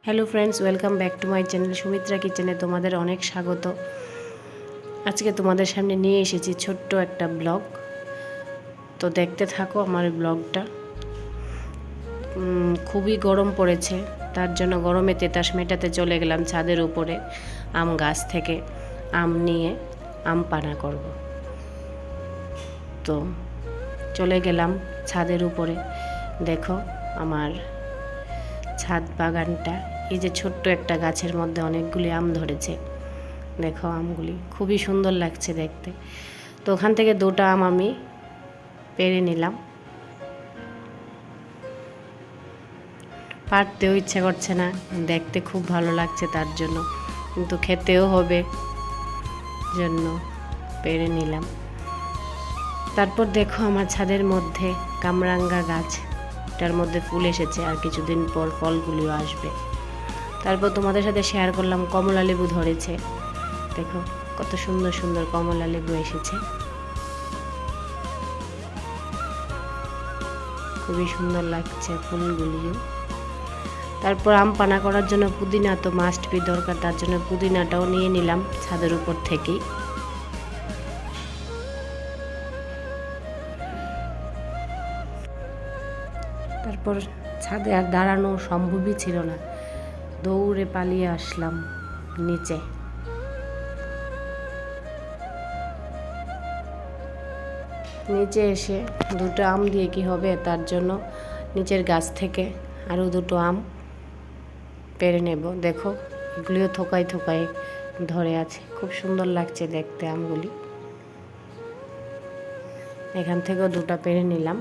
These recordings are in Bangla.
Hello friends, welcome back to my channel Sumitra কিচেনে তোমাদের অনেক স্বাগত। আজকে তোমাদের সামনে নিয়ে এসেছি ছোট্ট একটা ব্লগ। তো দেখতে থাকো আমার ব্লগটা। খুবই গরম পড়েছে, তার জন্য গরমে তেতাস মেটাতে চলে গেলাম ছাদের উপরে। আম গাছ থেকে আম নিয়ে আম পানা করব। তো চলে গেলাম ছাদের উপরে। দেখো আমার ছাদ বাগানটা, এই যে ছোট্ট একটা গাছের মধ্যে অনেকগুলি আম ধরেছে। দেখো আমগুলি খুবই সুন্দর লাগছে দেখতে। তো ওখান থেকে দুটো আম আমি পেড়ে নিলাম। পাড়তেও ইচ্ছা করছে না, দেখতে খুব ভালো লাগছে তার জন্য, কিন্তু খেতেও হবে জন্য পেড়ে নিলাম। তারপর দেখো আমার ছাদের মধ্যে কামরাঙ্গা গাছ, এটার মধ্যে ফুল এসেছে, আর কিছুদিন পর ফলগুলিও আসবে। তারপর তোমাদের সাথে শেয়ার করলাম কমলা লেবু ধরেছে। দেখো কত সুন্দর সুন্দর কমলা লেবু এসেছে, খুবই সুন্দর লাগছে ফুলগুলিও। তারপর আম পানা করার জন্য পুদিনা তো মাস্ট বি দরকার, তার জন্য পুদিনাটাও নিয়ে নিলাম ছাদের উপর থেকেই। তারপর ছাদে আর দাঁড়ানো সম্ভবই ছিল না, দৌড়ে পালিয়ে আসলাম নিচে। নিচে এসে দুটো আম দিয়ে কি হবে, তার জন্য নিচের গাছ থেকে আরও দুটো আম পেড়ে নেব। দেখো এগুলিও থোকায় থোকায় ধরে আছে, খুব সুন্দর লাগছে দেখতে আমগুলি। এখান থেকেও দুটো পেড়ে নিলাম।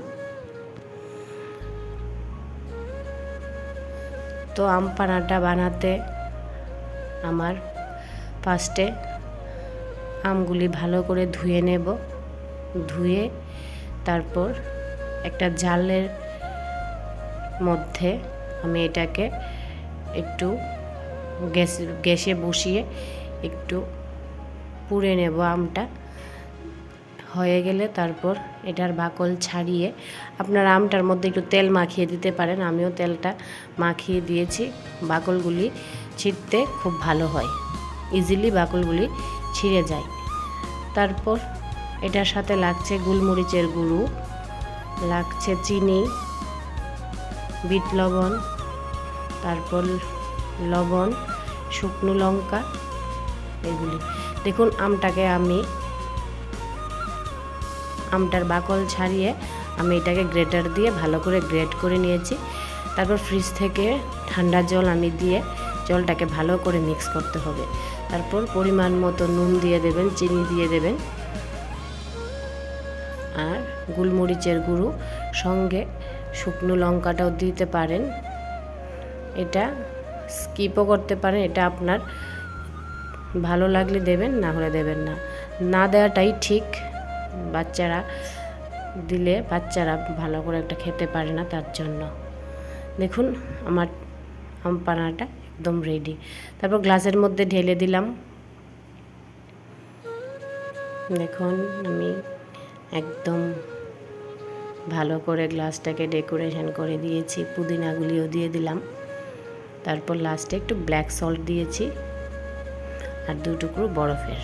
তো আম পানাটা বানাতে আমার ফার্স্টে আমগুলি ভালো করে ধুয়ে নেব। ধুয়ে তারপর একটা জালের মধ্যে আমি এটাকে একটু গ্যাসে বসিয়ে একটু পুড়ে নেব। আমটা হয়ে গেলে তারপর এটার বাকল ছাড়িয়ে আপনারা আমটার মধ্যে একটু তেল মাখিয়ে দিতে পারেন। আমিও তেলটা মাখিয়ে দিয়েছি, বাকলগুলি ছিঁড়তে খুব ভালো হয়, ইজিলি বাকলগুলি ছিঁড়ে যায়। তারপর এটার সাথে লাগছে গোলমরিচের গুঁড়ো, লাগছে চিনি, বিট লবণ, তারপর লবণ, শুকনো লঙ্কা, এগুলি। দেখুন আমটার বাকল ছাড়িয়ে আমি এটাকে গ্রেটার দিয়ে ভালো করে গ্রেট করে নিয়েছি। তারপর ফ্রিজ থেকে ঠান্ডা জল আমি দিয়ে জলটাকে ভালো করে মিক্স করতে হবে। তারপর পরিমাণ মতো নুন দিয়ে দেবেন, চিনি দিয়ে দেবেন, আর গোলমরিচের গুঁড়ো, সঙ্গে শুকনো লঙ্কাটাও দিতে পারেন। এটা স্কিপও করতে পারেন, এটা আপনার ভালো লাগলে দেবেন, না হলে দেবেন না। না দেওয়াটাই ঠিক, বাচ্চারা দিলে বাচ্চারা ভালো করে একটা খেতে পারে না, তার জন্য। দেখুন আমার আম পানাটা একদম রেডি। তারপর গ্লাসের মধ্যে ঢেলে দিলাম। দেখুন আমি একদম ভালো করে গ্লাসটাকে ডেকোরেশন করে দিয়েছি, পুদিনাগুলিও দিয়ে দিলাম। তারপর লাস্টে একটু ব্ল্যাক সল্ট দিয়েছি আর 2 টুকরো বরফের।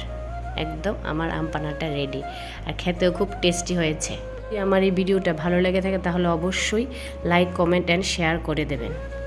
একদম আমার আম পানাটা রেডি, আর খেতেও খুব টেস্টি হয়েছে। যদি আমার এই ভিডিওটা ভালো লেগে থাকে তাহলে অবশ্যই লাইক, কমেন্ট অ্যান্ড শেয়ার করে দেবেন।